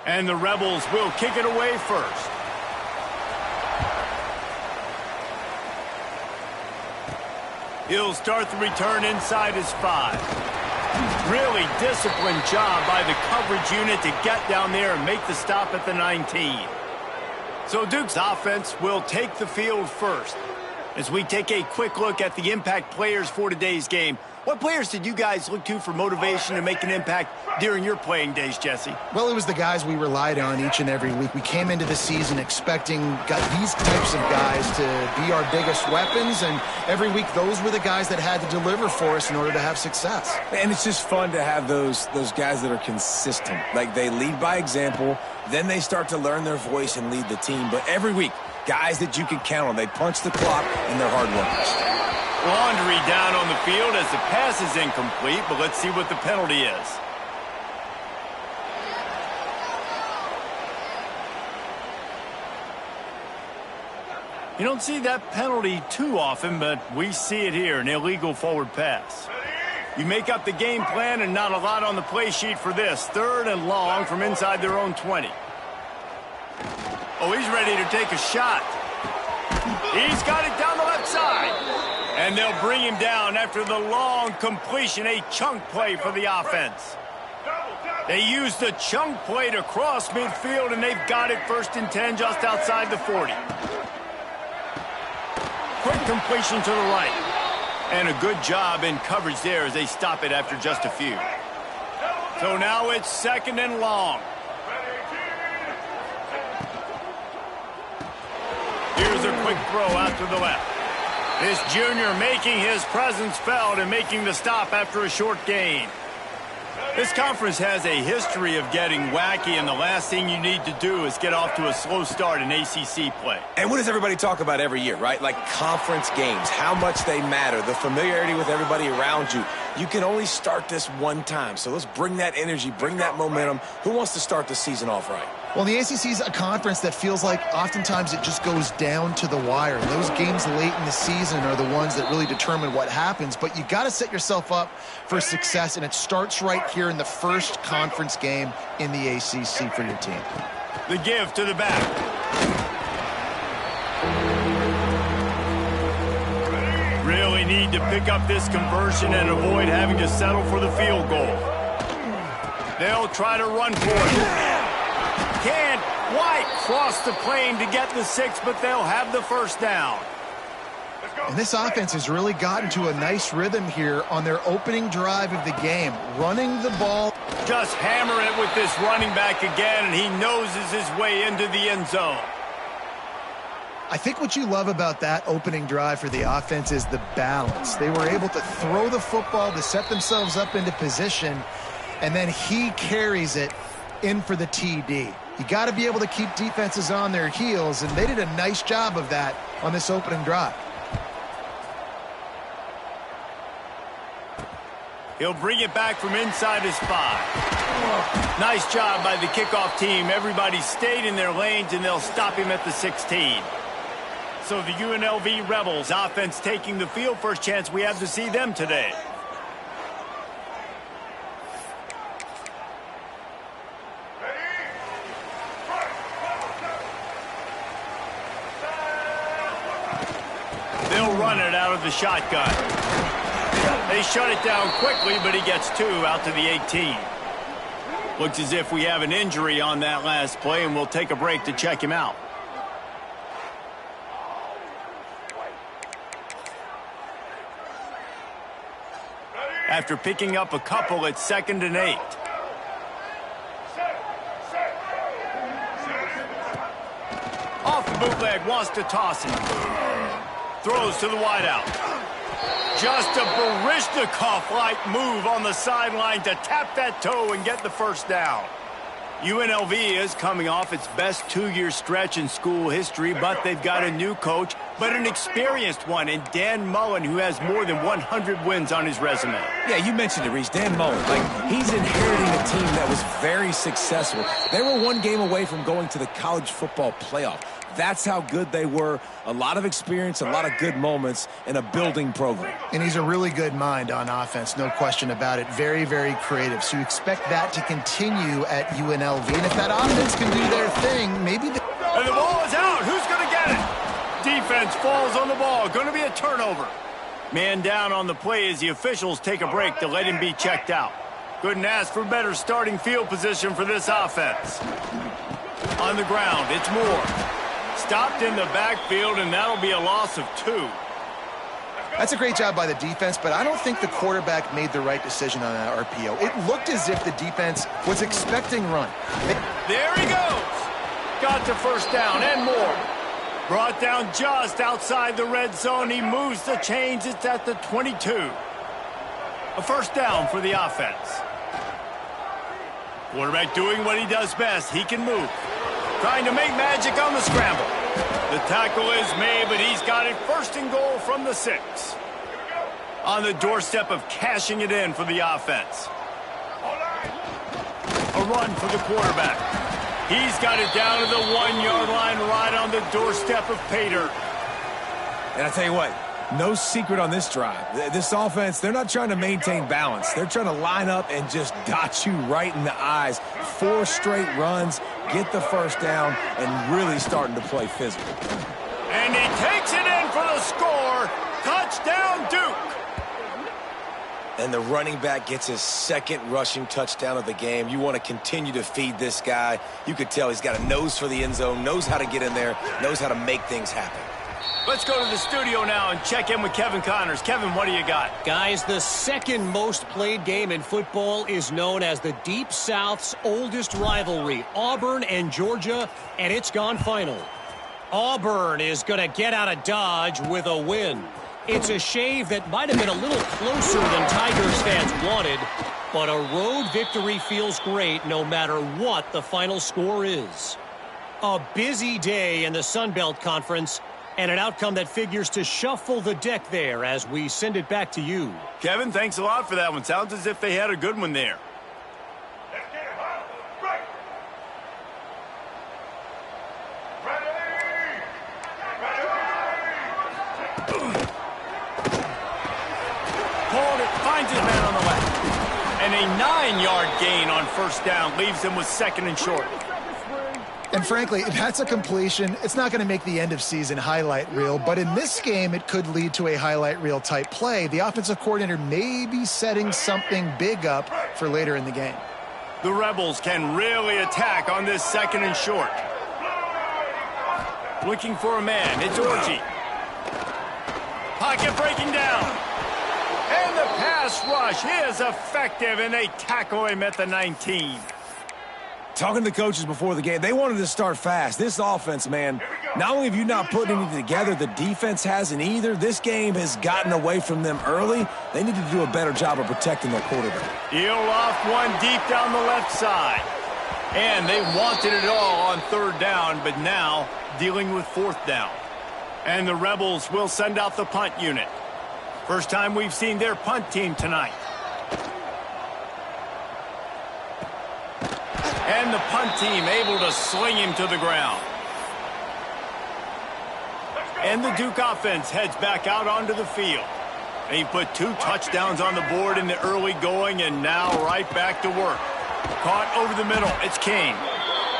And the Rebels will kick it away first. He'll start the return inside his 5. Really disciplined job by the coverage unit to get down there and make the stop at the 19. So Duke's offense will take the field first. As we take a quick look at the impact players for today's game, what players did you guys look to for motivation to make an impact during your playing days, Jesse? Well, it was the guys we relied on each and every week. We came into the season expecting these types of guys to be our biggest weapons, and every week those were the guys that had to deliver for us in order to have success. And it's just fun to have those guys that are consistent. Like, they lead by example, then they start to learn their voice and lead the team. But every week, guys that you can count on. They punch the clock, and they're hard workers. Laundry down on the field as the pass is incomplete, but let's see what the penalty is. You don't see that penalty too often, but we see it here, an illegal forward pass. You make up the game plan and not a lot on the play sheet for this. 3rd and long from inside their own 20. Oh, he's ready to take a shot. He's got it down the left side. And they'll bring him down after the long completion, a chunk play for the offense. They use the chunk play to cross midfield, and they've got it 1st and 10 just outside the 40. Quick completion to the right. And a good job in coverage there as they stop it after just a few. So now it's 2nd and long. Here's a quick throw out to the left. This junior making his presence felt and making the stop after a short gain. This conference has a history of getting wacky, and the last thing you need to do is get off to a slow start in ACC play. And what does everybody talk about every year, right? Like conference games, how much they matter, the familiarity with everybody around you. You can only start this one time, so let's bring that energy, bring that momentum. Who wants to start the season off right? Well, the ACC is a conference that feels like oftentimes it just goes down to the wire. And those games late in the season are the ones that really determine what happens. But you got to set yourself up for success, and it starts right here in the first conference game in the ACC for your team. The give to the back. Really need to pick up this conversion and avoid having to settle for the field goal. They'll try to run for it. Can't quite cross the plane to get the 6, but they'll have the 1st down. And this offense has really gotten to a nice rhythm here on their opening drive of the game, running the ball. Just hammer it with this running back again, and he noses his way into the end zone. I think what you love about that opening drive for the offense is the balance. They were able to throw the football to set themselves up into position, and then he carries it in for the TD. You got to be able to keep defenses on their heels, and they did a nice job of that on this opening drive. He'll bring it back from inside his 5. Nice job by the kickoff team. Everybody stayed in their lanes, and they'll stop him at the 16. So the UNLV Rebels offense taking the field. First chance we have to see them today. They'll run it out of the shotgun. They shut it down quickly, but he gets 2 out to the 18. Looks as if we have an injury on that last play, and we'll take a break to check him out. After picking up a couple, it's 2nd and 8. Off the bootleg, wants to toss it. Throws to the wideout. Just a Baryshnikov-like move on the sideline to tap that toe and get the 1st down. UNLV is coming off its best 2-year stretch in school history, but they've got a new coach, but an experienced one in Dan Mullen, who has more than 100 wins on his resume. Yeah, you mentioned it, Reese. Dan Mullen. Like, he's inheriting a team that was very successful. They were 1 game away from going to the college football playoff. That's how good they were. A lot of experience, a lot of good moments, and a building program. And he's a really good mind on offense, no question about it. Very, very creative. So you expect that to continue at UNLV. LV. And if that offense can do their thing, maybe... And the ball is out. Who's going to get it? Defense falls on the ball. Going to be a turnover. Man down on the play as the officials take a break to let him be checked out. Couldn't ask for better starting field position for this offense. On the ground, it's Moore. Stopped in the backfield, and that'll be a loss of 2. That's a great job by the defense, but I don't think the quarterback made the right decision on that RPO. It looked as if the defense was expecting run. There he goes. Got to first down and more. Brought down just outside the red zone. He moves the chains. It's at the 22. A first down for the offense. Quarterback doing what he does best. He can move. Trying to make magic on the scramble. The tackle is made, but he's got it first and goal from the 6. On the doorstep of cashing it in for the offense. A run for the quarterback. He's got it down to the 1-yard line right on the doorstep of Pater. And I tell you what, no secret on this drive. This offense, they're not trying to maintain balance. They're trying to line up and just dot you right in the eyes. 4 straight runs, get the first down, and really starting to play physical. And he takes it in for the score. Touchdown, Duke. And the running back gets his 2nd rushing touchdown of the game. You want to continue to feed this guy. You could tell he's got a nose for the end zone, knows how to get in there, knows how to make things happen. Let's go to the studio now and check in with Kevin Connors. Kevin, what do you got? Guys, the second most played game in football is known as the Deep South's oldest rivalry, Auburn and Georgia, and it's gone final. Auburn is going to get out of Dodge with a win. It's a shave that might have been a little closer than Tigers fans wanted, but a road victory feels great no matter what the final score is. A busy day in the Sun Belt Conference, and an outcome that figures to shuffle the deck there as we send it back to you. Kevin, thanks a lot for that one. Sounds as if they had a good one there. Called it, finds his man on the left. And a 9-yard gain on first down leaves him with 2nd and short. And frankly, if that's a completion, it's not going to make the end-of-season highlight reel. But in this game, it could lead to a highlight reel type play. The offensive coordinator may be setting something big up for later in the game. The Rebels can really attack on this 2nd and short. Looking for a man. It's Orji. Pocket breaking down. And the pass rush is effective, and they tackle him at the 19. Talking to the coaches before the game, they wanted to start fast. This offense, man, not only have you not put anything together, the defense hasn't either. This game has gotten away from them early. They need to do a better job of protecting their quarterback. He'll off one deep down the left side. And they wanted it all on 3rd down, but now dealing with 4th down. And the Rebels will send out the punt unit. First time we've seen their punt team tonight. And the punt team able to sling him to the ground. And the Duke offense heads back out onto the field. They put 2 touchdowns on the board in the early going, and now right back to work. Caught over the middle. It's King.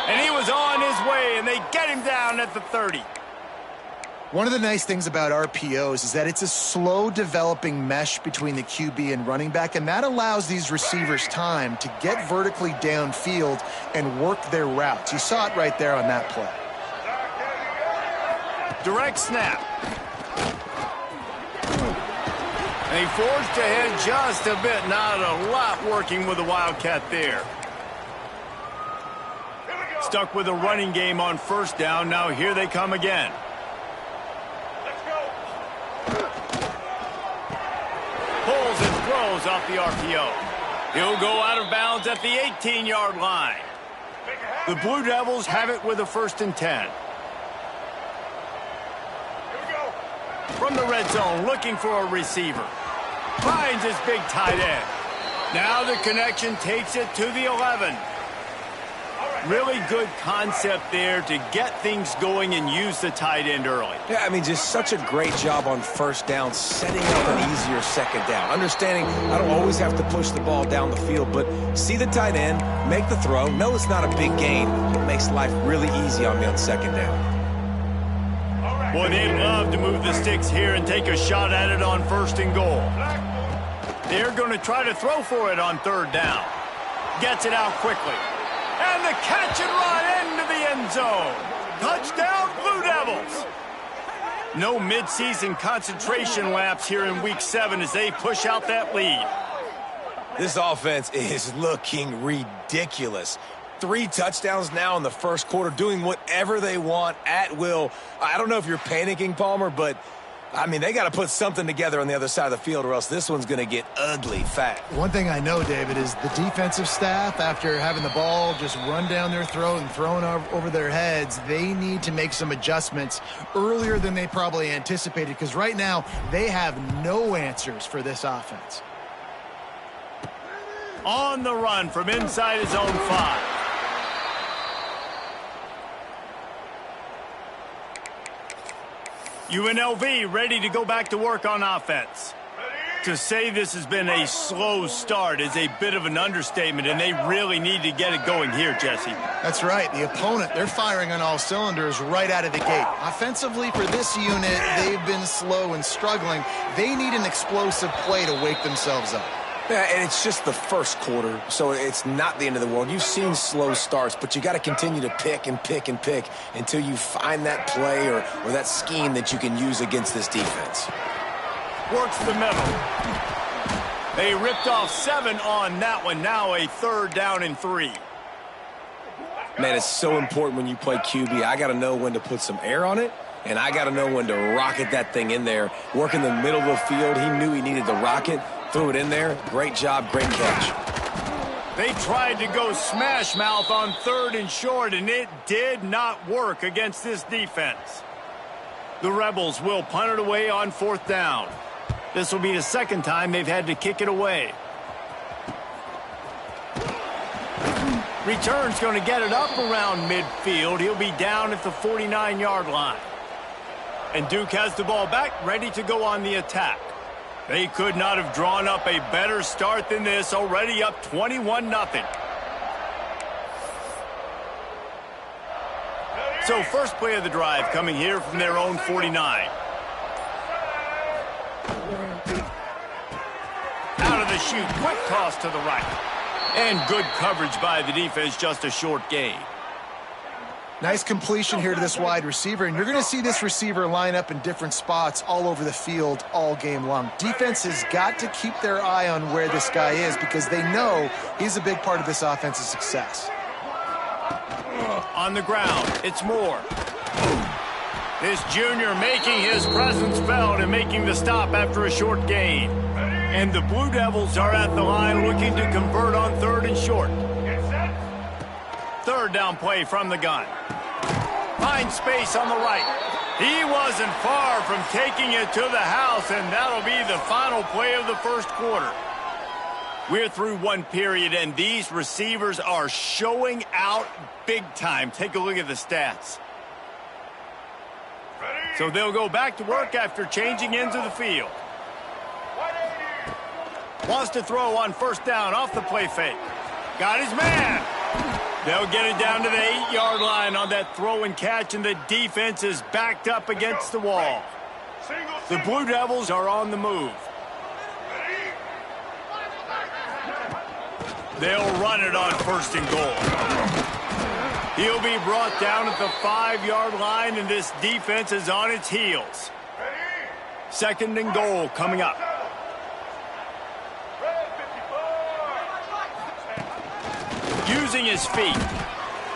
And he was on his way, and they get him down at the 30. One of the nice things about RPOs is that it's a slow developing mesh between the QB and running back, and that allows these receivers time to get vertically downfield and work their routes. You saw it right there on that play. Direct snap. And he forged ahead just a bit. Not a lot working with the Wildcat there. Stuck with a running game on first down. Now here they come again. Pulls and throws off the RPO. He'll go out of bounds at the 18-yard line. The Blue Devils have it with a 1st and 10. From the red zone, looking for a receiver. Finds his big tight end. Now the connection takes it to the 11. Really good concept there to get things going and use the tight end early. Yeah, I mean, just such a great job on first down, setting up an easier second down. Understanding I don't always have to push the ball down the field, but see the tight end, make the throw. No, it's not a big gain. It makes life really easy on me on second down. Boy, they'd love to move the sticks here and take a shot at it on 1st and goal. They're going to try to throw for it on 3rd down. Gets it out quickly. And the catch and run into the end zone. Touchdown, Blue Devils. No midseason concentration laps here in Week 7 as they push out that lead. This offense is looking ridiculous. 3 touchdowns now in the first quarter, doing whatever they want at will. I don't know if you're panicking, Palmer, but I mean, they got to put something together on the other side of the field or else this one's going to get ugly fast. One thing I know, David, is the defensive staff, after having the ball just run down their throat and thrown over their heads, they need to make some adjustments earlier than they probably anticipated, because right now they have no answers for this offense. On the run from inside his own 5. UNLV ready to go back to work on offense. To say this has been a slow start is a bit of an understatement, and they really need to get it going here, Jesse. That's right. The opponent, they're firing on all cylinders right out of the gate. Offensively, for this unit, they've been slow and struggling. They need an explosive play to wake themselves up. Yeah, and it's just the first quarter, so it's not the end of the world. You've seen slow starts, but you got to continue to pick and pick and pick until you find that play or that scheme that you can use against this defense. Works the middle. They ripped off 7 on that one. Now a 3rd down and 3. Man, it's so important when you play QB. I got to know when to put some air on it, and I got to know when to rocket that thing in there. Work in the middle of the field. He knew he needed the rocket. Threw it in there. Great job. Great catch. They tried to go smash mouth on 3rd and short, and it did not work against this defense. The Rebels will punt it away on 4th down. This will be the 2nd time they've had to kick it away. Return's going to get it up around midfield. He'll be down at the 49-yard line. And Duke has the ball back, ready to go on the attack. They could not have drawn up a better start than this, already up 21-0. So first play of the drive coming here from their own 49. Out of the chute, quick toss to the right. And good coverage by the defense, just a short gain. Nice completion here to this wide receiver, and you're going to see this receiver line up in different spots all over the field all game long. Defense has got to keep their eye on where this guy is because they know he's a big part of this offense's success. On the ground, it's Moore. This junior making his presence felt and making the stop after a short gain. And the Blue Devils are at the line looking to convert on 3rd and short. 3rd down play from the gun. Finds space on the right. He wasn't far from taking it to the house, and that'll be the final play of the first quarter. We're through one period, and these receivers are showing out big time. Take a look at the stats. So they'll go back to work after changing into the field. Wants to throw on 1st down off the play fake. Got his man. They'll get it down to the 8-yard line on that throw and catch, and the defense is backed up against the wall. The Blue Devils are on the move. They'll run it on 1st and goal. He'll be brought down at the 5-yard line, and this defense is on its heels. 2nd and goal coming up. Using his feet.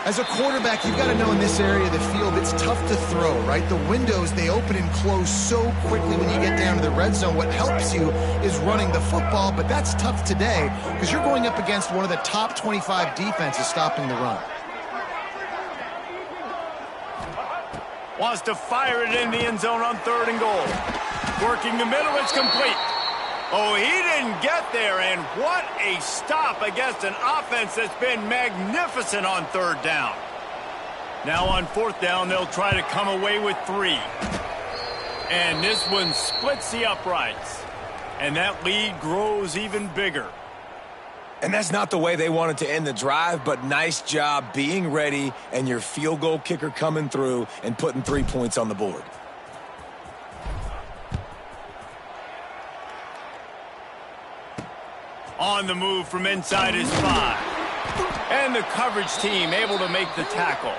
As a quarterback, you've got to know in this area of the field, it's tough to throw, right? The windows, they open and close so quickly when you get down to the red zone. What helps you is running the football, but that's tough today because you're going up against one of the top 25 defenses stopping the run. Wants to fire it in the end zone on 3rd and goal. Working the middle, it's complete. Oh, he didn't get there, and what a stop against an offense that's been magnificent on third down. Now on fourth down, they'll try to come away with 3. And this one splits the uprights. And that lead grows even bigger. And that's not the way they wanted to end the drive, but nice job being ready and your field goal kicker coming through and putting 3 points on the board. On the move from inside his 5. And the coverage team able to make the tackle.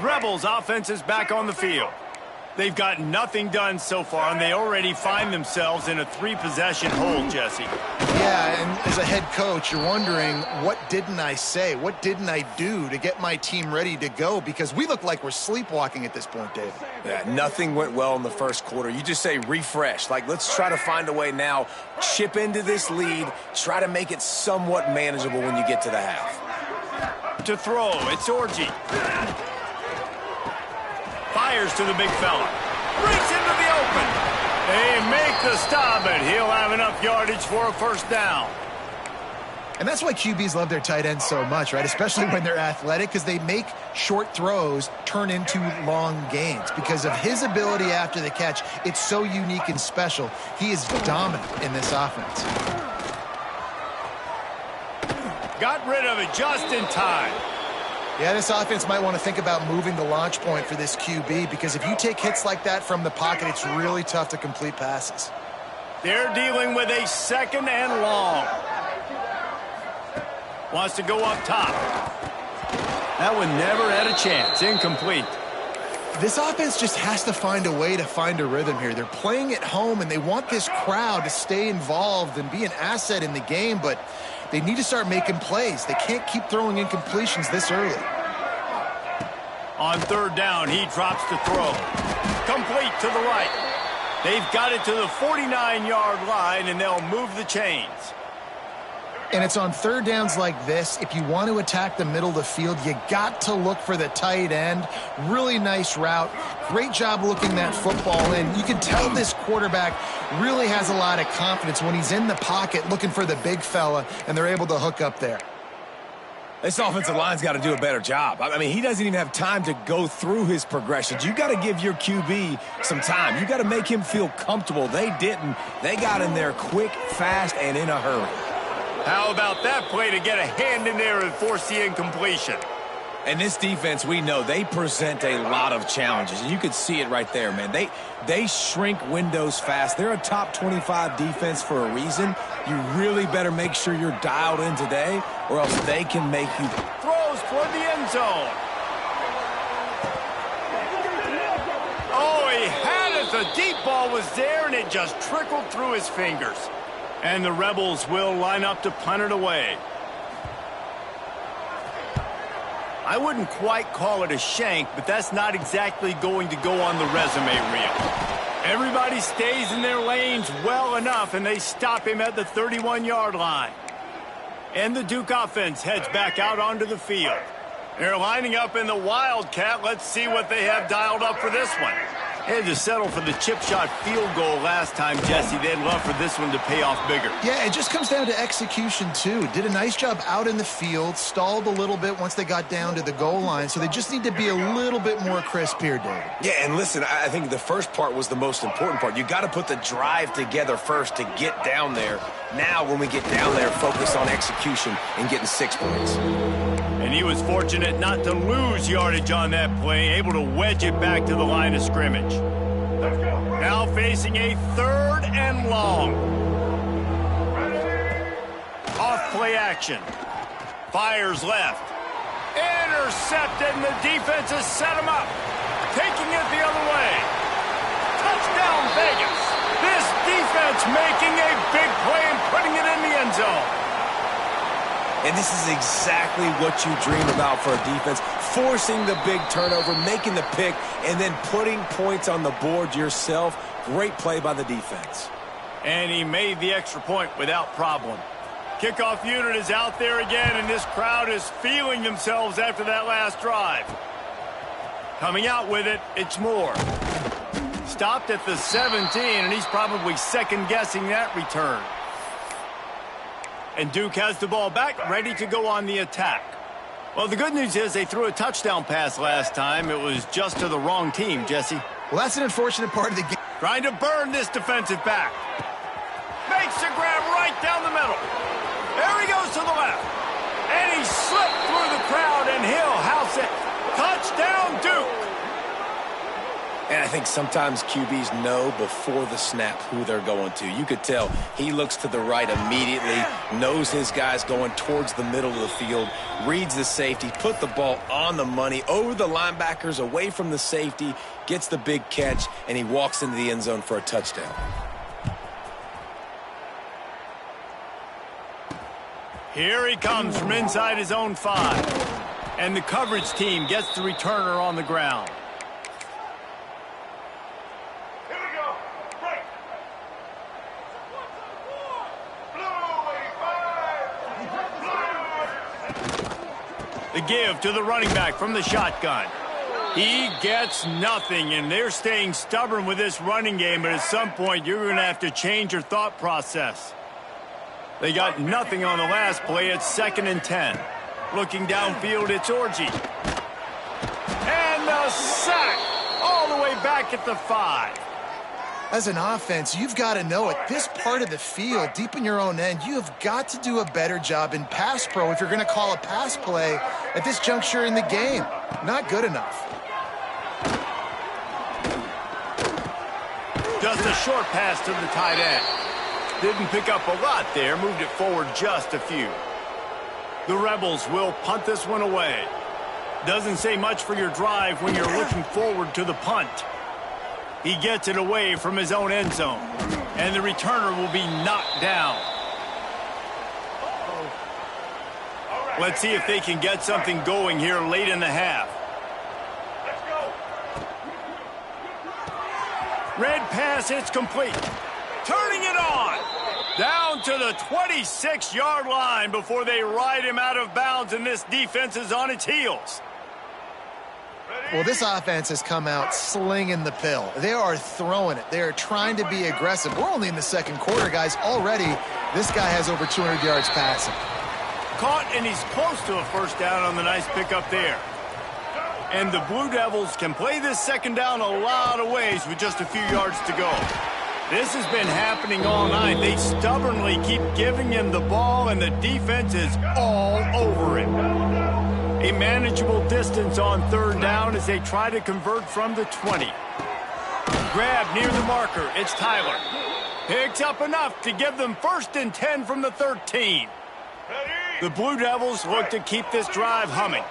Rebels offense is back on the field. They've got nothing done so far, and they already find themselves in a 3-possession hole, Jesse. Yeah, and as a head coach, you're wondering, what didn't I say? What didn't I do to get my team ready to go? Because we look like we're sleepwalking at this point, David. Yeah, nothing went well in the first quarter. You just say refresh. Like, let's try to find a way now, chip into this lead, try to make it somewhat manageable when you get to the half. To throw, it's Orji. Fires to the big fella. Breaks into the open. They make the stop, but he'll have enough yardage for a first down. And that's why QBs love their tight ends so much, right? Especially when they're athletic, because they make short throws turn into long gains. Because of his ability after the catch, it's so unique and special. He is dominant in this offense. Got rid of it just in time. Yeah, this offense might want to think about moving the launch point for this QB, because if you take hits like that from the pocket, it's really tough to complete passes. They're dealing with a 2nd and long. Wants to go up top. That one never had a chance. Incomplete. This offense just has to find a way to find a rhythm here. They're playing at home, and they want this crowd to stay involved and be an asset in the game, but they need to start making plays. They can't keep throwing incompletions this early. On third down, he drops to throw. Complete to the right. They've got it to the 49-yard line, and they'll move the chains. And it's on third downs like this, if you want to attack the middle of the field, you got to look for the tight end. Really nice route. Great job looking that football in. You can tell this quarterback really has a lot of confidence when he's in the pocket looking for the big fella, and they're able to hook up there. This offensive line's got to do a better job. I mean, he doesn't even have time to go through his progressions. You got to give your QB some time. You got to make him feel comfortable. They didn't. They got in there quick, fast, and in a hurry. How about that play to get a hand in there and force the incompletion? And this defense, we know, they present a lot of challenges. And you could see it right there, man. They shrink windows fast. They're a top 25 defense for a reason. You really better make sure you're dialed in today, or else they can make you. Throws toward the end zone. Oh, he had it. The deep ball was there, and it just trickled through his fingers. And the Rebels will line up to punt it away. I wouldn't quite call it a shank, but that's not exactly going to go on the resume reel. Everybody stays in their lanes well enough, and they stop him at the 31-yard line. And the Duke offense heads back out onto the field. They're lining up in the Wildcat. Let's see what they have dialed up for this one. They had to settle for the chip shot field goal last time, Jesse. They'd love for this one to pay off bigger. Yeah, it just comes down to execution, too. Did a nice job out in the field, stalled a little bit once they got down to the goal line, so they just need to be a little bit more crisp here, David. Yeah, and listen, I think the first part was the most important part. You got to put the drive together first to get down there. Now, when we get down there, focus on execution and getting 6 points. And he was fortunate not to lose yardage on that play, able to wedge it back to the line of scrimmage. Now facing a 3rd and long. Off play action. Fires left. Intercepted, and the defense has set him up. Taking it the other way. Touchdown, Vegas. This defense making a big play and putting it in the end zone. And this is exactly what you dream about for a defense. Forcing the big turnover, making the pick, and then putting points on the board yourself. Great play by the defense. And he made the extra point without problem. Kickoff unit is out there again, and this crowd is feeling themselves after that last drive. Coming out with it, it's Moore. Stopped at the 17, and he's probably second-guessing that return. And Duke has the ball back, ready to go on the attack. Well, the good news is they threw a touchdown pass last time. It was just to the wrong team, Jesse. Well, that's an unfortunate part of the game. Trying to burn this defensive back. Makes a grab right down the middle. There he goes to the left. And he slipped through the crowd, and he'll house it. Touchdown, Duke. And I think sometimes QBs know before the snap who they're going to. You could tell he looks to the right immediately, knows his guy's going towards the middle of the field, reads the safety, put the ball on the money, over the linebackers, away from the safety, gets the big catch, and he walks into the end zone for a touchdown. Here he comes from inside his own 5. And the coverage team gets the returner on the ground. The give to the running back from the shotgun. He gets nothing, and they're staying stubborn with this running game, but at some point you're going to have to change your thought process. They got nothing on the last play. It's 2nd and 10. Looking downfield, it's Orji. And the sack all the way back at the 5. As an offense, you've got to know at this part of the field, deep in your own end, you have got to do a better job in pass pro if you're going to call a pass play at this juncture in the game. Not good enough. Just a short pass to the tight end. Didn't pick up a lot there, moved it forward just a few. The Rebels will punt this one away. Doesn't say much for your drive when you're looking forward to the punt. He gets it away from his own end zone, and the returner will be knocked down. Let's see if they can get something going here late in the half. Red pass, it's complete. Turning it on. Down to the 26-yard line before they ride him out of bounds, and this defense is on its heels. Well, this offense has come out slinging the pill. They are throwing it. They are trying to be aggressive. We're only in the 2nd quarter, guys. Already, this guy has over 200 yards passing. Caught, and he's close to a first down on the nice pickup there. And the Blue Devils can play this 2nd down a lot of ways with just a few yards to go. This has been happening all night. They stubbornly keep giving him the ball, and the defense is all over him. A manageable distance on 3rd down as they try to convert from the 20. Grab near the marker. It's Tyler. Picks up enough to give them 1st and 10 from the 13. The Blue Devils look to keep this drive humming.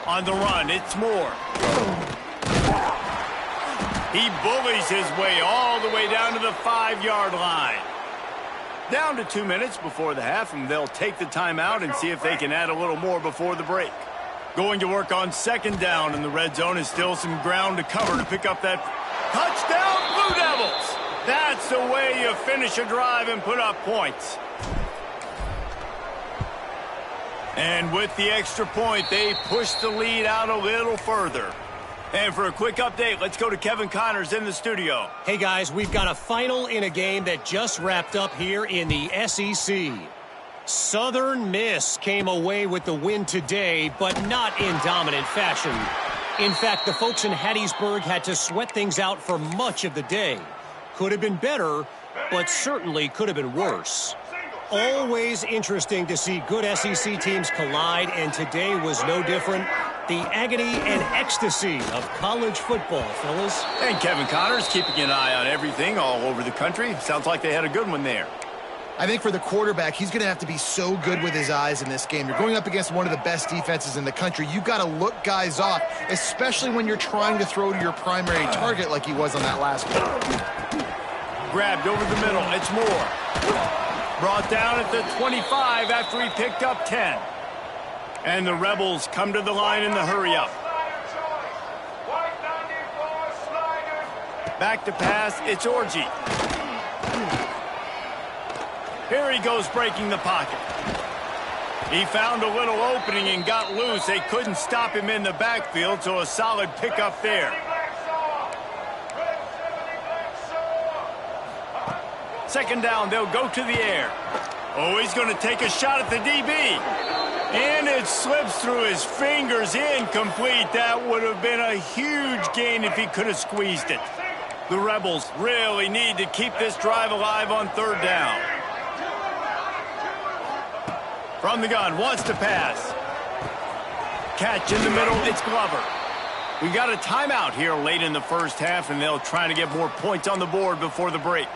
On the run, it's Moore. He bullies his way all the way down to the 5-yard line. Down to 2 minutes before the half, and they'll take the timeout and see if they can add a little more before the break. Going to work on 2nd down, and the red zone is still some ground to cover to pick up that touchdown, Blue Devils. That's the way you finish a drive and put up points. And with the extra point, they push the lead out a little further. And for a quick update, let's go to Kevin Connors in the studio. Hey, guys, we've got a final in a game that just wrapped up here in the SEC. Southern Miss came away with the win today, but not in dominant fashion. In fact, the folks in Hattiesburg had to sweat things out for much of the day. Could have been better, but certainly could have been worse. Always interesting to see good SEC teams collide, and today was no different. The agony and ecstasy of college football, fellas. And Kevin Connors keeping an eye on everything all over the country. Sounds like they had a good one there. I think for the quarterback, he's going to have to be so good with his eyes in this game. You're going up against one of the best defenses in the country. You've got to look guys off, especially when you're trying to throw to your primary target like he was on that last play. Grabbed over the middle. It's Moore. Brought down at the 25 after he picked up 10. And the Rebels come to the line in the hurry-up. Back to pass, it's Orji. Here he goes breaking the pocket. He found a little opening and got loose. They couldn't stop him in the backfield, so a solid pickup there. Second down, they'll go to the air. Oh, he's going to take a shot at the DB. And it slips through his fingers, incomplete. That would have been a huge gain if he could have squeezed it. The Rebels really need to keep this drive alive on third down. From the gun, wants to pass. Catch in the middle, it's Glover. We got a timeout here late in the first half, and they'll try to get more points on the board before the break.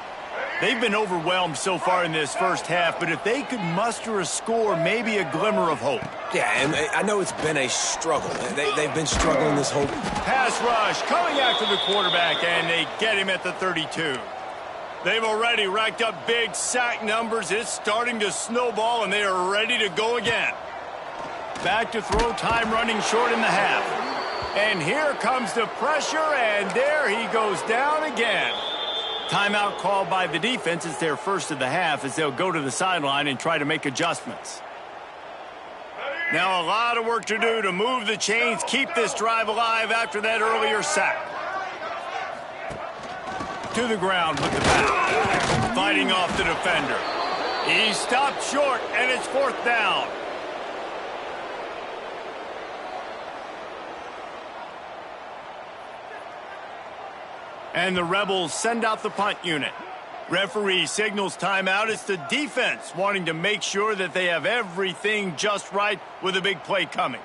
They've been overwhelmed so far in this first half, but if they could muster a score, maybe a glimmer of hope. Yeah, and I know it's been a struggle. They've been struggling this whole... Pass rush coming after the quarterback, and they get him at the 32. They've already racked up big sack numbers. It's starting to snowball, and they are ready to go again. Back to throw, time running short in the half. And here comes the pressure, and there he goes down again. Timeout called by the defense. It's their first of the half as they'll go to the sideline and try to make adjustments. Now a lot of work to do to move the chains, keep this drive alive after that earlier sack. To the ground with the pass. Fighting off the defender. He stopped short, and it's fourth down. And the Rebels send out the punt unit. Referee signals timeout. It's the defense wanting to make sure that they have everything just right with a big play coming.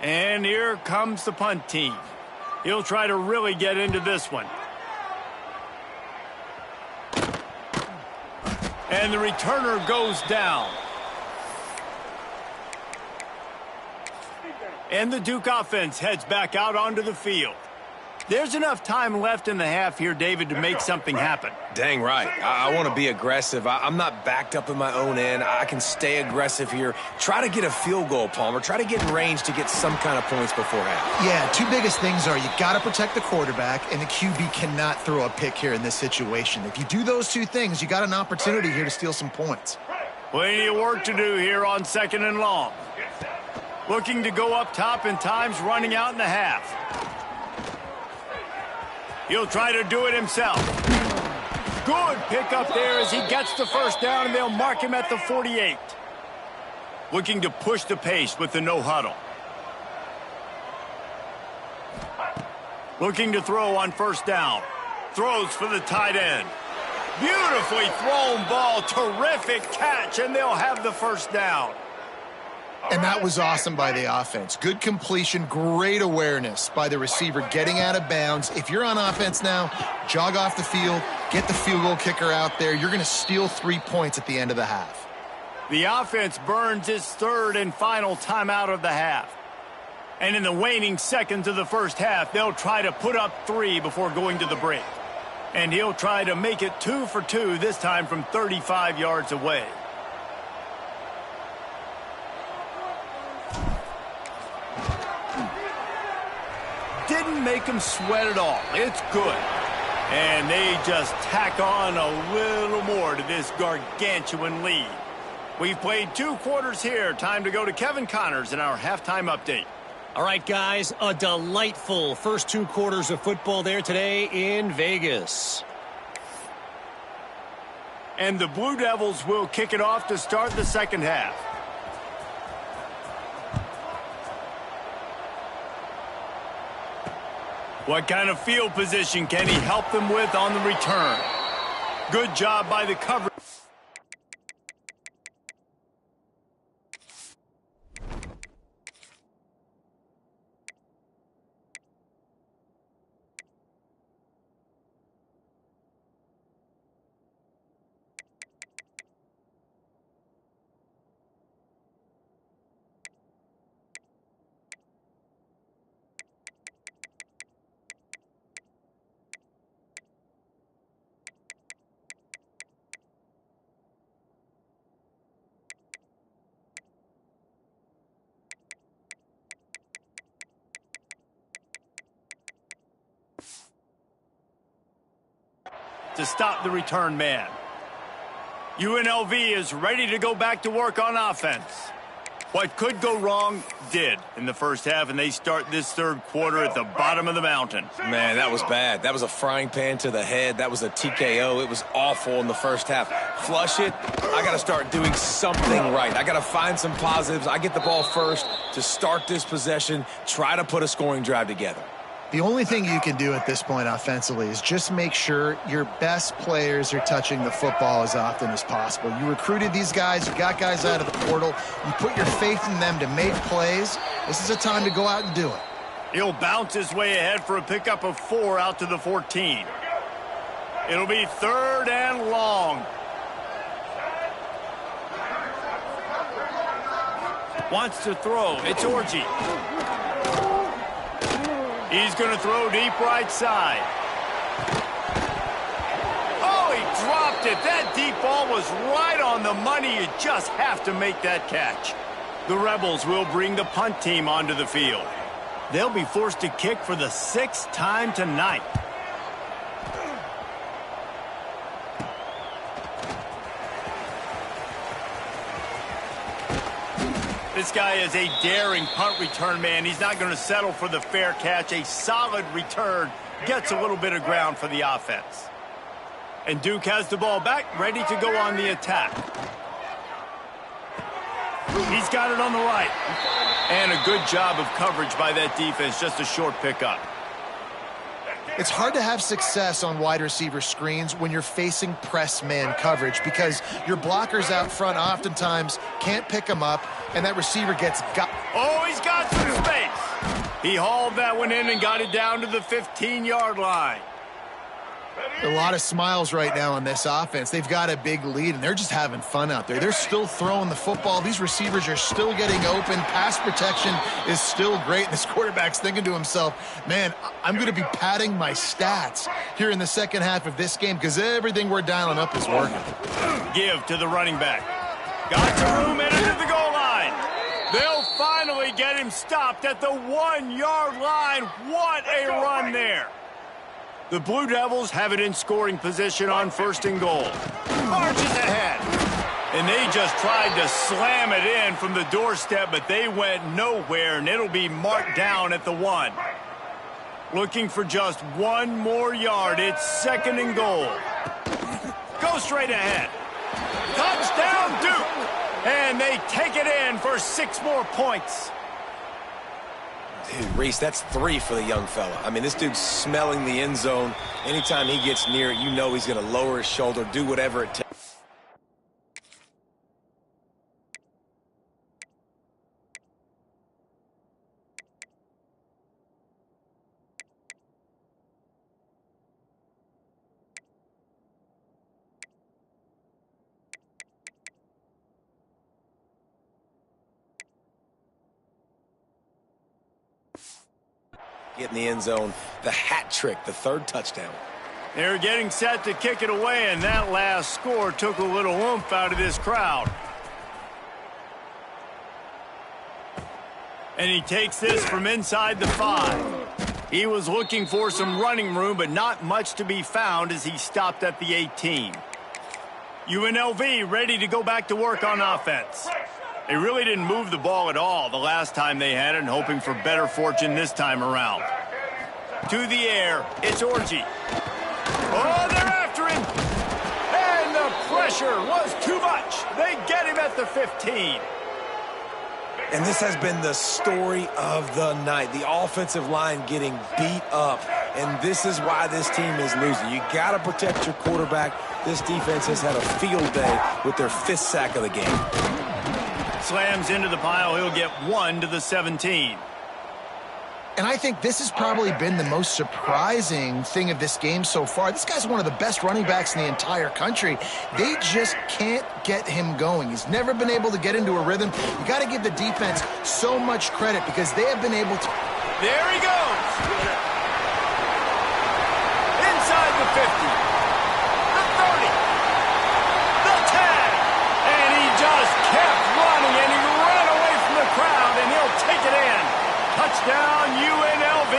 And here comes the punt team. He'll try to really get into this one. And the returner goes down. And the Duke offense heads back out onto the field. There's enough time left in the half here, David, to make something happen. Dang right. I want to be aggressive. I'm not backed up in my own end. I can stay aggressive here. Try to get a field goal, Palmer. Try to get in range to get some kind of points before half. Yeah, two biggest things are you got to protect the quarterback, and the QB cannot throw a pick here in this situation. If you do those two things, you got an opportunity here to steal some points. Plenty of work to do here on second and long. Looking to go up top, and time's running out in the half. He'll try to do it himself. Good pickup there as he gets the first down, and they'll mark him at the 48. Looking to push the pace with the no huddle. Looking to throw on first down. Throws for the tight end. Beautifully thrown ball. Terrific catch, and they'll have the first down. And that was awesome by the offense. Good completion, great awareness by the receiver getting out of bounds. If you're on offense now, jog off the field, get the field goal kicker out there. You're going to steal 3 points at the end of the half. The offense burns its third and final timeout of the half. And in the waning seconds of the first half, they'll try to put up 3 before going to the break. And he'll try to make it 2 for 2, this time from 35 yards away. Didn't make him sweat at all. It's good. And they just tack on a little more to this gargantuan lead. We've played 2 quarters here. Time to go to Kevin Connors in our halftime update. All right, guys, a delightful first 2 quarters of football there today in Vegas. And the Blue Devils will kick it off to start the second half. What kind of field position can he help them with on the return? Good job by the coverage. To stop the return man. UNLV is ready to go back to work on offense. What could go wrong did in the first half, and they start this third quarter at the bottom of the mountain. Man, that was bad. That was a frying pan to the head. That was a TKO. It was awful in the first half. Flush it. I got to start doing something right. I got to find some positives. I get the ball first to start this possession, try to put a scoring drive together. The only thing you can do at this point offensively is just make sure your best players are touching the football as often as possible. You recruited these guys. You got guys out of the portal. You put your faith in them to make plays. This is a time to go out and do it. He'll bounce his way ahead for a pickup of 4 out to the 14. It'll be 3rd and long. Wants to throw. It's Orji. He's going to throw deep right side. Oh, he dropped it. That deep ball was right on the money. You just have to make that catch. The Rebels will bring the punt team onto the field. They'll be forced to kick for the 6th time tonight. This guy is a daring punt return man. He's not going to settle for the fair catch. A solid return gets a little bit of ground for the offense. And Duke has the ball back, ready to go on the attack. He's got it on the right. And a good job of coverage by that defense. Just a short pickup. It's hard to have success on wide receiver screens when you're facing press man coverage because your blockers out front oftentimes can't pick them up, and that receiver gets got. Oh, he's got some space. He hauled that one in and got it down to the 15-yard line. A lot of smiles right now on this offense. They've got a big lead, and they're just having fun out there. They're still throwing the football. These receivers are still getting open. Pass protection is still great. And this quarterback's thinking to himself, man, I'm going to be padding my stats here in the second half of this game because everything we're dialing up is working. Give to the running back. Got to room and into the goal line. They'll finally get him stopped at the 1-yard line. What a run there. The Blue Devils have it in scoring position on 1st and goal. Marches ahead. And they just tried to slam it in from the doorstep, but they went nowhere, and it'll be marked down at the 1. Looking for just 1 more yard. It's 2nd and goal. Go straight ahead. Touchdown, Duke. And they take it in for 6 more points. Dude, Reese, that's 3 for the young fella. I mean, this dude's smelling the end zone. Anytime he gets near it, you know he's going to lower his shoulder, do whatever it takes. Get in the end zone, the hat trick, the 3rd touchdown. They're getting set to kick it away, and that last score took a little oomph out of this crowd. And he takes this from inside the 5. He was looking for some running room, but not much to be found as he stopped at the 18. UNLV ready to go back to work on offense. They really didn't move the ball at all the last time they had it, and hoping for better fortune this time around. To the air, it's Orji. Oh, they're after him. And the pressure was too much. They get him at the 15. And this has been the story of the night. The offensive line getting beat up. And this is why this team is losing. You got to protect your quarterback. This defense has had a field day with their 5th sack of the game. Slams into the pile. He'll get 1 to the 17. And I think this has probably been the most surprising thing of this game so far. This guy's one of the best running backs in the entire country. They just can't get him going. He's never been able to get into a rhythm. You got to give the defense so much credit because they have been able to. There he goes. Inside the 50. The 30. The 10. And he just kept running, and he ran away from the crowd, and he'll take it in. Touchdown, UNLV.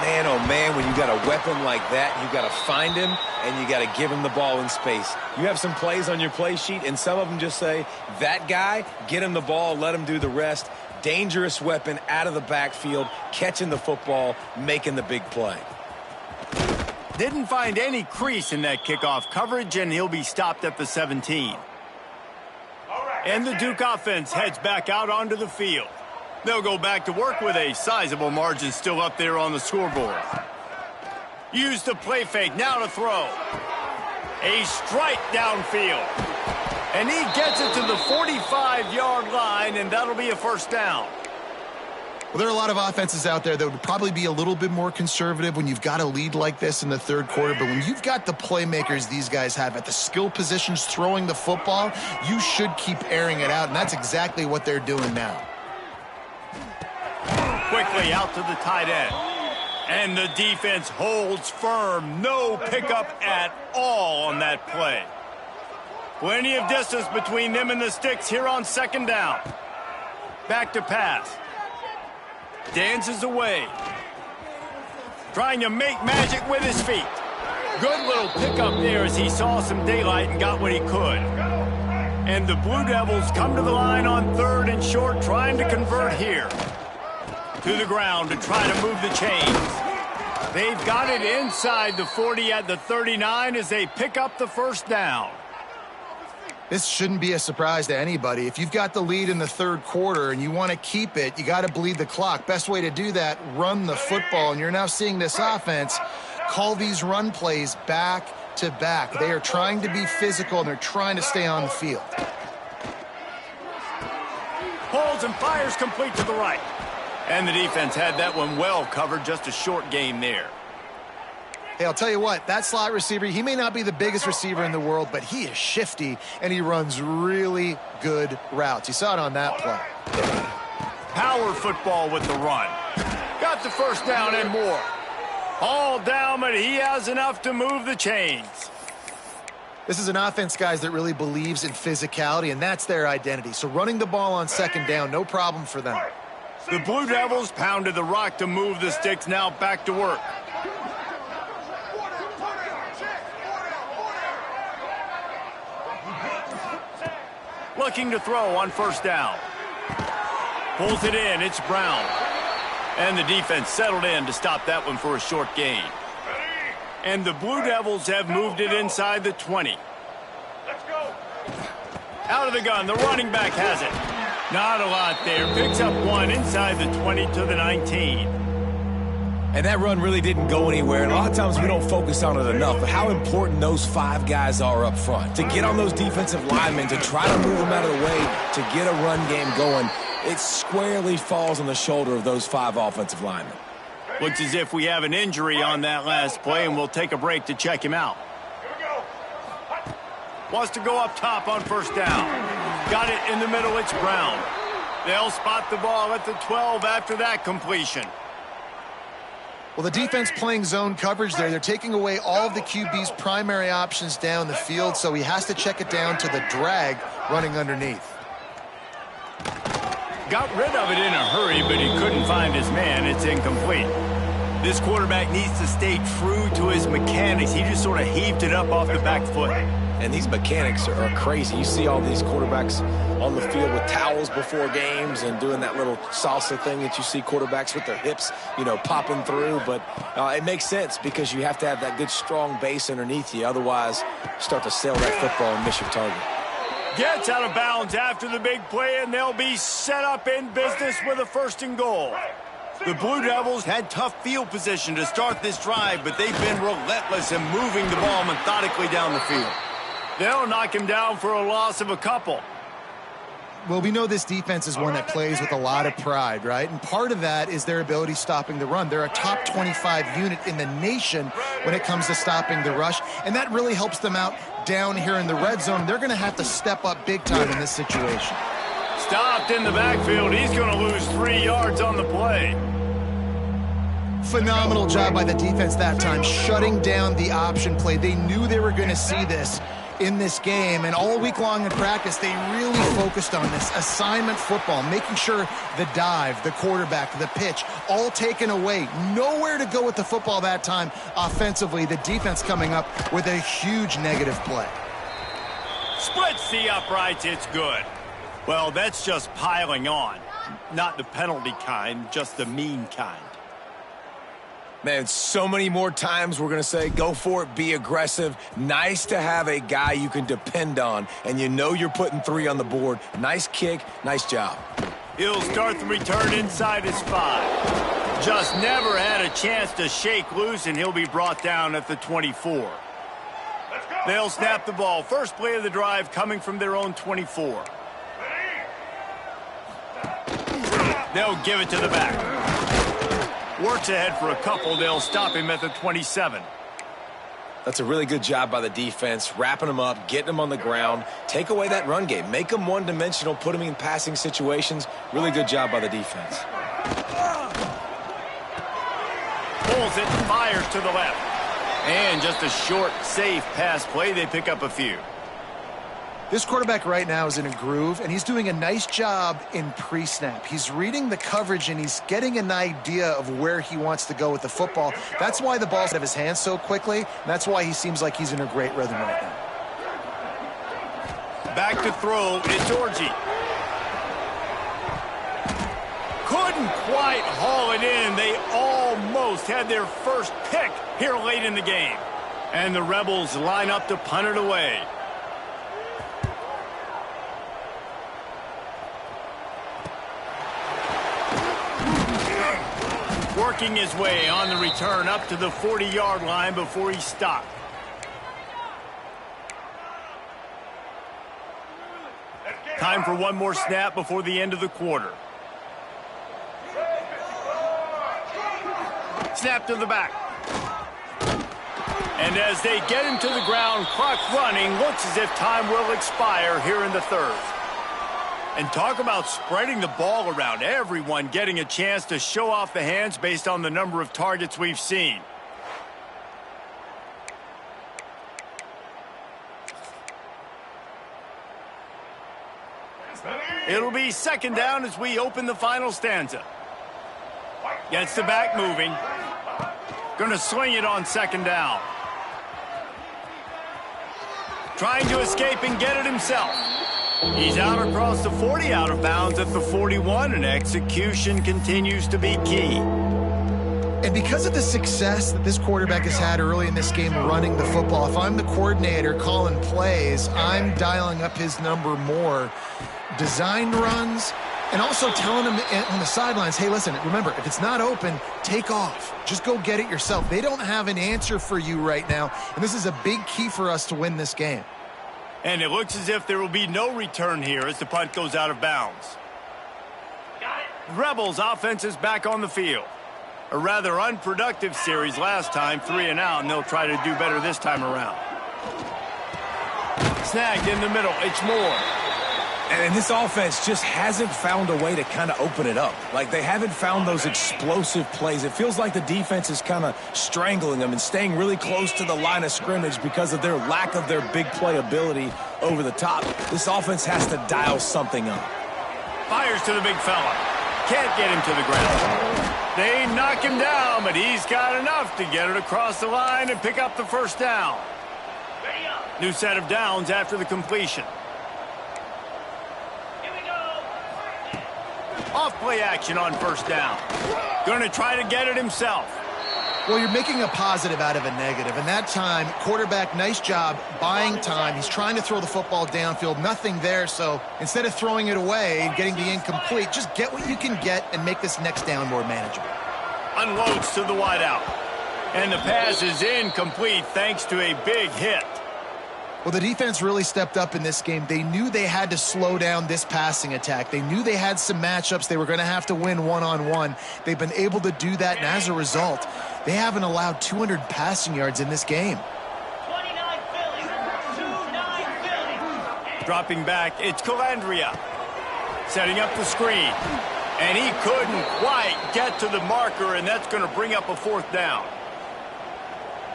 Man, oh man, when you got a weapon like that, you got to find him and you got to give him the ball in space. You have some plays on your play sheet, and some of them just say, that guy, get him the ball, let him do the rest. Dangerous weapon out of the backfield, catching the football, making the big play. Didn't find any crease in that kickoff coverage, and he'll be stopped at the 17. And the Duke offense heads back out onto the field. They'll go back to work with a sizable margin still up there on the scoreboard. Use the play fake, now to throw. A strike downfield. And he gets it to the 45-yard line, and that'll be a first down. Well, there are a lot of offenses out there that would probably be a little bit more conservative when you've got a lead like this in the third quarter. But when you've got the playmakers these guys have at the skill positions throwing the football, you should keep airing it out, and that's exactly what they're doing now. Quickly out to the tight end. And the defense holds firm. No pickup at all on that play. Plenty of distance between them and the sticks here on second down. Back to pass. Dances away. Trying to make magic with his feet. Good little pickup there as he saw some daylight and got what he could. And the Blue Devils come to the line on third and short, trying to convert here. To the ground to try to move the chains. They've got it inside the 40 at the 39 as they pick up the first down. This shouldn't be a surprise to anybody. If you've got the lead in the third quarter and you want to keep it, you got to bleed the clock. Best way to do that, run the football. And you're now seeing this offense call these run plays back to back. They are trying to be physical, and they're trying to stay on the field. Holds and fires complete to the right. And the defense had that one well covered, just a short game there. Hey, I'll tell you what, that slot receiver, he may not be the biggest receiver in the world, but he is shifty, and he runs really good routes. You saw it on that play. Power football with the run. Got the first down and more. All down, but he has enough to move the chains. This is an offense, guys, that really believes in physicality, and that's their identity. So running the ball on second down, no problem for them. The Blue Devils pounded the rock to move the sticks, now back to work. Looking to throw on first down. Pulls it in, it's Brown. And the defense settled in to stop that one for a short gain. And the Blue Devils have moved it inside the 20. Let's go. Out of the gun, the running back has it. Not a lot there. Picks up one inside the 20 to the 19. And that run really didn't go anywhere. And a lot of times we don't focus on it enough, but how important those five guys are up front. To get on those defensive linemen, to try to move them out of the way, to get a run game going, it squarely falls on the shoulder of those five offensive linemen. Looks as if we have an injury on that last play, and we'll take a break to check him out. Wants to go up top on first down. Got it in the middle, it's Brown. They'll spot the ball at the 12 after that completion. Well, the defense playing zone coverage there. They're taking away all of the QB's primary options down the field, so he has to check it down to the drag running underneath. Got rid of it in a hurry, but he couldn't find his man. It's incomplete. This quarterback needs to stay true to his mechanics. He just sort of heaved it up off the back foot. And these mechanics are crazy. You see all these quarterbacks on the field with towels before games and doing that little salsa thing that you see quarterbacks with their hips, you know, popping through. But it makes sense because you have to have that good, strong base underneath you. Otherwise, you start to sail that football and miss your target. Gets out of bounds after the big play, and they'll be set up in business with a first and goal. The Blue Devils had tough field position to start this drive, but they've been relentless in moving the ball methodically down the field. They'll knock him down for a loss of a couple. Well, we know this defense is one that plays with a lot of pride, right? And part of that is their ability stopping the run. They're a top 25 unit in the nation when it comes to stopping the rush, and that really helps them out down here in the red zone. They're going to have to step up big time in this situation. Stopped in the backfield. He's going to lose 3 yards on the play. Phenomenal job by the defense that time, shutting down the option play. They knew they were going to see this. in this game, and all week long in practice, they really focused on this assignment football, making sure the dive, the quarterback, the pitch, all taken away. Nowhere to go with the football that time offensively. The defense coming up with a huge negative play. Splits the uprights, it's good. Well, that's just piling on. Not the penalty kind, just the mean kind. Man, so many more times we're going to say, go for it, be aggressive. Nice to have a guy you can depend on, and you know you're putting 3 on the board. Nice kick, nice job. He'll start the return inside his 5. Just never had a chance to shake loose, and he'll be brought down at the 24. They'll snap the ball. First play of the drive coming from their own 24. They'll give it to the back. Works ahead for a couple. They'll stop him at the 27. That's a really good job by the defense, wrapping them up, getting them on the ground. Take away that run game. Make them one-dimensional, put them in passing situations. Really good job by the defense. Pulls it, fires to the left. And just a short, safe pass play. They pick up a few. This quarterback right now is in a groove, and he's doing a nice job in pre-snap. He's reading the coverage, and he's getting an idea of where he wants to go with the football. That's why the ball's out of his hands so quickly, and that's why he seems like he's in a great rhythm right now. Back to throw, it's Orji. Couldn't quite haul it in. They almost had their first pick here late in the game. And the Rebels line up to punt it away. Working his way on the return up to the 40-yard line before he stopped. Time for one more snap before the end of the quarter. Snap to the back. And as they get him to the ground, clock running, looks as if time will expire here in the third. And talk about spreading the ball around. Everyone getting a chance to show off the hands based on the number of targets we've seen. It'll be second down as we open the final stanza. Gets the back moving. Going to swing it on second down. Trying to escape and get it himself. He's out across the 40, out of bounds at the 41, and execution continues to be key. And because of the success that this quarterback has had early in this game running the football, if I'm the coordinator calling plays, I'm dialing up his number more. Design runs, and also telling him on the sidelines, hey, listen, remember, if it's not open, take off. Just go get it yourself. They don't have an answer for you right now, and this is a big key for us to win this game. And it looks as if there will be no return here as the punt goes out of bounds. Rebels offense is back on the field. A rather unproductive series last time, 3 and out, and they'll try to do better this time around. Snagged in the middle, it's Moore. And this offense just hasn't found a way to kind of open it up. Like, they haven't found those explosive plays. It feels like the defense is kind of strangling them and staying really close to the line of scrimmage because of their lack of their big play ability over the top. This offense has to dial something up. Fires to the big fella. Can't get him to the ground. They knock him down, but he's got enough to get it across the line and pick up the first down. New set of downs after the completion. Off-play action on first down. Going to try to get it himself. Well, you're making a positive out of a negative. And that time, quarterback, nice job buying time. He's trying to throw the football downfield. Nothing there. So instead of throwing it away and getting the incomplete, just get what you can get and make this next down more manageable. Unloads to the wideout. And the pass is incomplete thanks to a big hit. Well, the defense really stepped up in this game. They knew they had to slow down this passing attack. They knew they had some matchups they were going to have to win one-on-one. They've been able to do that, and as a result, they haven't allowed 200 passing yards in this game. 29 Philly. Dropping back, it's Calandria. Setting up the screen. And he couldn't quite get to the marker, and that's going to bring up a fourth down.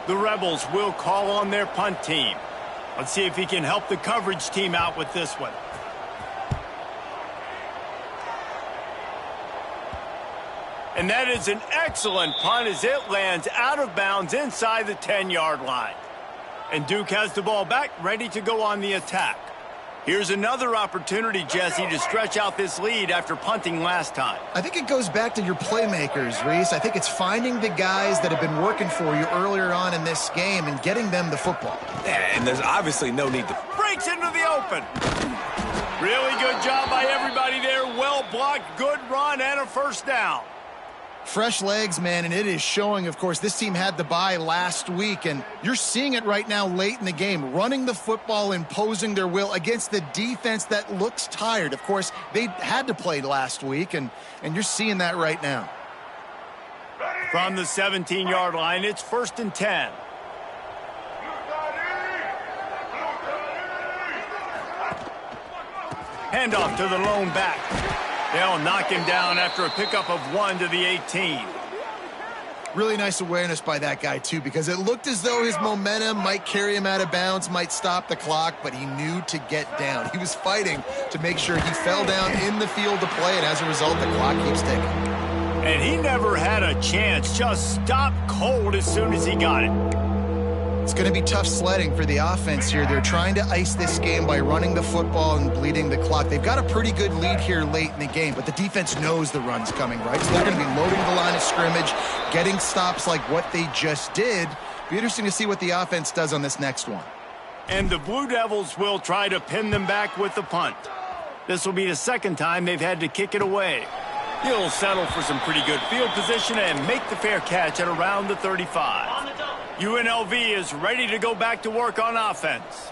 The Rebels will call on their punt team. Let's see if he can help the coverage team out with this one. And that is an excellent punt as it lands out of bounds inside the 10-yard line. And Duke has the ball back, ready to go on the attack. Here's another opportunity, Jesse, to stretch out this lead after punting last time. I think it goes back to your playmakers, Reese. I think it's finding the guys that have been working for you earlier on in this game and getting them the football. Yeah, and there's obviously no need to... Breaks into the open. Really good job by everybody there. Well blocked, good run, and a first down. Fresh legs, man, and it is showing. Of course, this team had the bye last week, and you're seeing it right now late in the game, running the football, imposing their will against the defense that looks tired. Of course, they had to play last week, and you're seeing that right now. From the 17-yard line, it's 1st and 10. Handoff to the lone back. They'll knock him down after a pickup of 1 to the 18. Really nice awareness by that guy, too, because it looked as though his momentum might carry him out of bounds, might stop the clock, but he knew to get down. He was fighting to make sure he fell down in the field to play, and as a result, the clock keeps ticking. And he never had a chance, just stopped cold as soon as he got it. It's going to be tough sledding for the offense here. They're trying to ice this game by running the football and bleeding the clock. They've got a pretty good lead here late in the game, but the defense knows the run's coming, right? So they're going to be loading the line of scrimmage, getting stops like what they just did. Be interesting to see what the offense does on this next one. And the Blue Devils will try to pin them back with the punt. This will be the second time they've had to kick it away. He'll settle for some pretty good field position and make the fair catch at around the 35. UNLV is ready to go back to work on offense.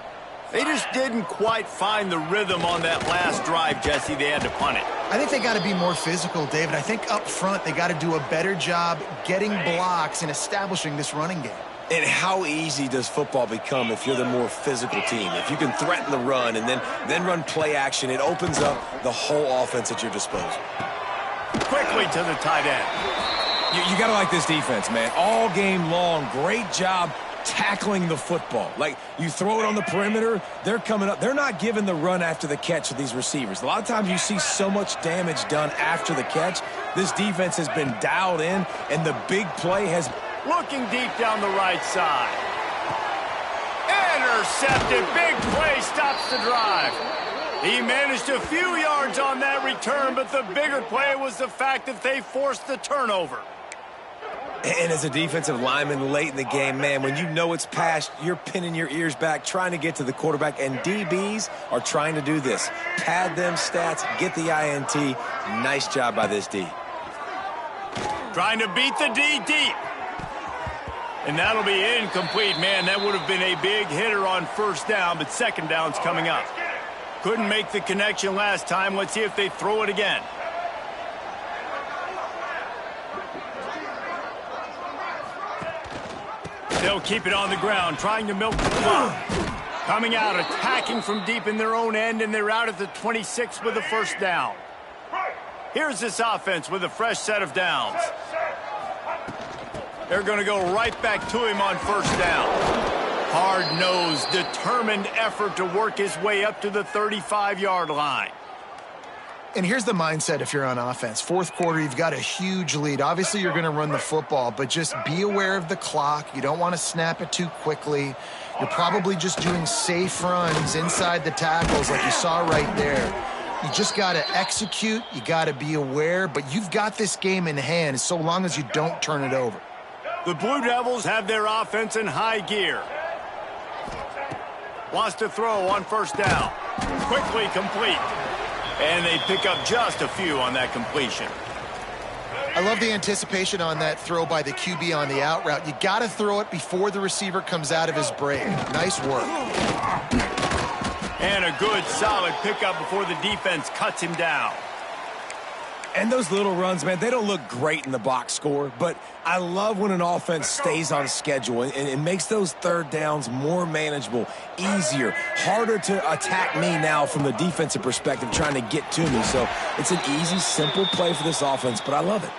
They just didn't quite find the rhythm on that last drive, Jesse. They had to punt it. I think they got to be more physical, David. I think up front they got to do a better job getting blocks and establishing this running game. And how easy does football become if you're the more physical team? If you can threaten the run and then run play action, it opens up the whole offense at your disposal. Quickly to the tight end. You got to like this defense, man. All game long, great job tackling the football. Like, you throw it on the perimeter, they're coming up. They're not giving the run after the catch to these receivers. A lot of times you see so much damage done after the catch. This defense has been dialed in, and the big play has... Looking deep down the right side. Intercepted. Big play stops the drive. He managed a few yards on that return, but the bigger play was the fact that they forced the turnover. And as a defensive lineman late in the game, man, when you know it's past, you're pinning your ears back, trying to get to the quarterback, and DBs are trying to do this. Pad them stats, get the INT. Nice job by this D. Trying to beat the D deep. And that'll be incomplete, man. That would have been a big hitter on first down, but second down's coming up. Couldn't make the connection last time. Let's see if they throw it again. They'll keep it on the ground, trying to milk the clock. Coming out, attacking from deep in their own end, and they're out at the 26 with a first down. Here's this offense with a fresh set of downs. They're going to go right back to him on first down. Hard-nosed, determined effort to work his way up to the 35-yard line. And here's the mindset if you're on offense. Fourth quarter, you've got a huge lead. Obviously, you're going to run the football, but just be aware of the clock. You don't want to snap it too quickly. You're probably just doing safe runs inside the tackles like you saw right there. You just got to execute. You got to be aware, but you've got this game in hand so long as you don't turn it over. The Blue Devils have their offense in high gear. Wants to throw on first down. Quickly complete. And they pick up just a few on that completion. I love the anticipation on that throw by the QB on the out route. You got to throw it before the receiver comes out of his break. Nice work. And a good, solid pickup before the defense cuts him down. And those little runs, man, they don't look great in the box score, but I love when an offense stays on schedule and it makes those third downs more manageable, easier, harder to attack me now from the defensive perspective trying to get to me. So it's an easy, simple play for this offense, but I love it.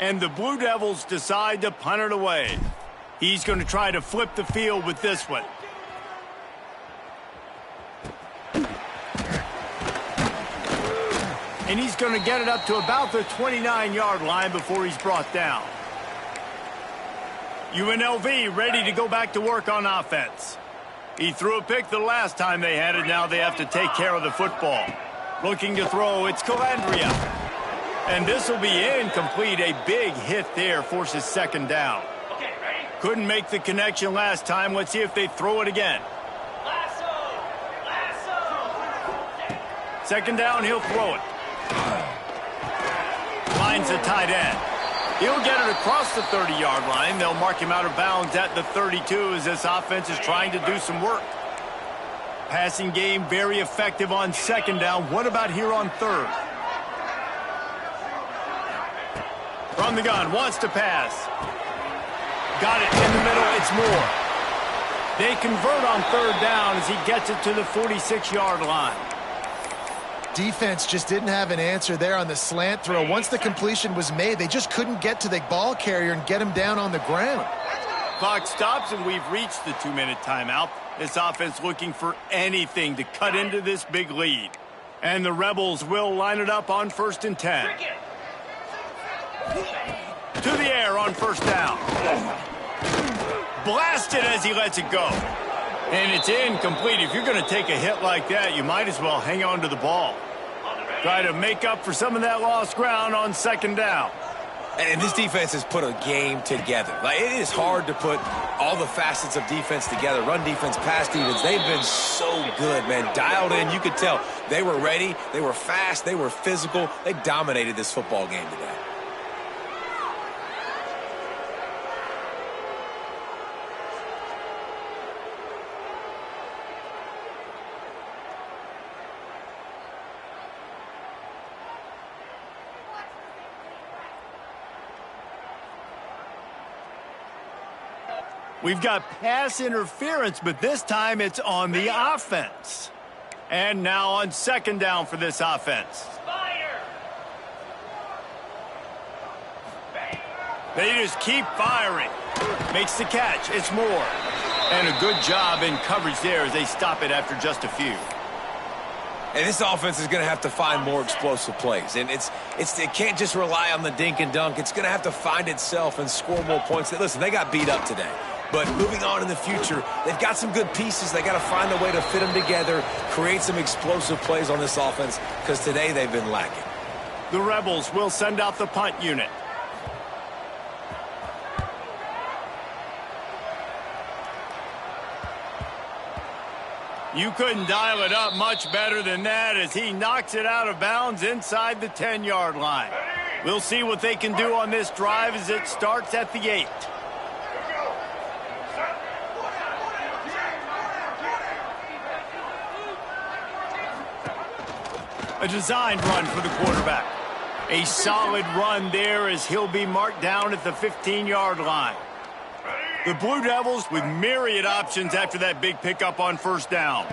And the Blue Devils decide to punt it away. He's going to try to flip the field with this one. And he's going to get it up to about the 29-yard line before he's brought down. UNLV ready to go back to work on offense. He threw a pick the last time they had it. Now they have to take care of the football. Looking to throw, it's Calandria. And this will be incomplete. A big hit there forces second down. Couldn't make the connection last time. Let's see if they throw it again. Second down, he'll throw it. Finds the tight end. He'll get it across the 30-yard line. They'll mark him out of bounds at the 32 as this offense is trying to do some work. Passing game very effective on second down. What about here on third? From the gun, wants to pass. Got it in the middle, it's Moore. They convert on third down as he gets it to the 46-yard line. Defense just didn't have an answer there on the slant throw. Once the completion was made, they just couldn't get to the ball carrier and get him down on the ground. Clock stops, and we've reached the 2-minute timeout. This offense looking for anything to cut into this big lead. And the Rebels will line it up on 1st and 10. To the air on first down. Blasted as he lets it go. And it's incomplete. If you're going to take a hit like that, you might as well hang on to the ball. Try to make up for some of that lost ground on second down. And this defense has put a game together. Like, it is hard to put all the facets of defense together. Run defense, pass defense. They've been so good, man. Dialed in. You could tell they were ready. They were fast. They were physical. They dominated this football game today. We've got pass interference, but this time it's on the offense. And now on second down for this offense. They just keep firing. Makes the catch. It's Moore. And a good job in coverage there as they stop it after just a few. And this offense is going to have to find more explosive plays. And it can't just rely on the dink and dunk. It's going to have to find itself and score more points. Listen, they got beat up today. But moving on in the future, they've got some good pieces. They got to find a way to fit them together, create some explosive plays on this offense, because today they've been lacking. The Rebels will send out the punt unit. You couldn't dial it up much better than that as he knocks it out of bounds inside the 10-yard line. We'll see what they can do on this drive as it starts at the 8. A designed run for the quarterback. A solid run there as he'll be marked down at the 15-yard line. The Blue Devils with myriad options after that big pickup on first down.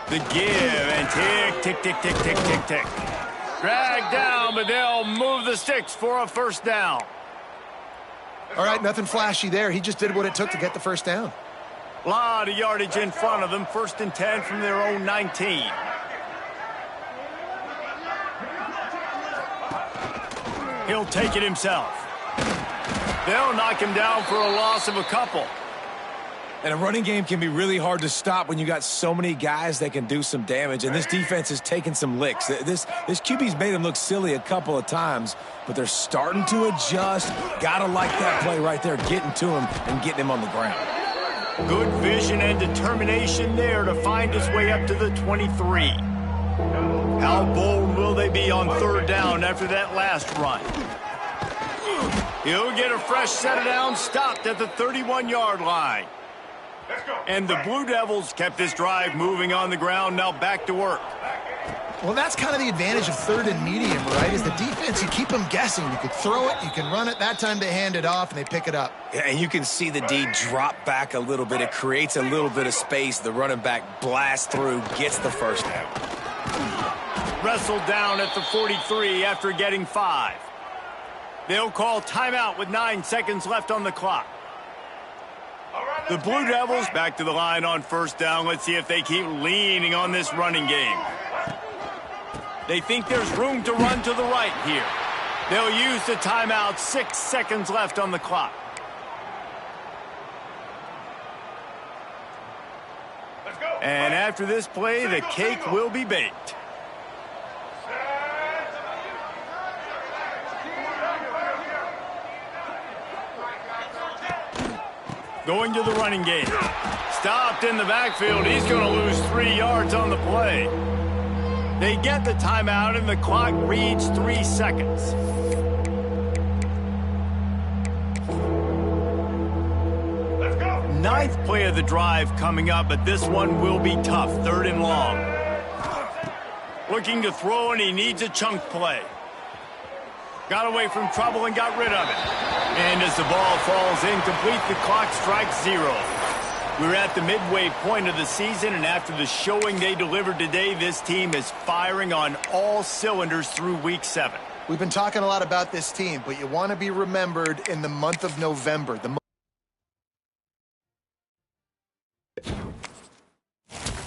The give and tick, tick, tick, tick, tick, tick, tick. Dragged down, but they'll move the sticks for a first down. All right, nothing flashy there. He just did what it took to get the first down. A lot of yardage in front of them. 1st and 10 from their own 19. He'll take it himself. They'll knock him down for a loss of a couple. And a running game can be really hard to stop when you got so many guys that can do some damage. And this defense is taking some licks. This QB's made them look silly a couple of times, but they're starting to adjust. Gotta like that play right there, getting to him and getting him on the ground. Good vision and determination there to find his way up to the 23. How bold will they be on third down after that last run? He'll get a fresh set of downs stopped at the 31-yard line. And the Blue Devils kept this drive moving on the ground, now back to work. Well, that's kind of the advantage of third and medium, right? Is the defense, you keep them guessing. You could throw it, you can run it. That time they hand it off and they pick it up. Yeah, and you can see the D drop back a little bit. It creates a little bit of space. The running back blasts through, gets the first down. Wrestled down at the 43 after getting 5. They'll call timeout with 9 seconds left on the clock. The Blue Devils back to the line on first down. Let's see if they keep leaning on this running game. They think there's room to run to the right here. They'll use the timeout. 6 seconds left on the clock. And after this play, the cake will be baked. Going to the running game. Stopped in the backfield. He's going to lose 3 yards on the play. They get the timeout, and the clock reads 3 seconds. Ninth play of the drive coming up, but this one will be tough. 3rd and long. Looking to throw, and he needs a chunk play. Got away from trouble and got rid of it. And as the ball falls incomplete, the clock strikes 0. We're at the midway point of the season, and after the showing they delivered today, this team is firing on all cylinders through Week 7. We've been talking a lot about this team, but you want to be remembered in the month of November.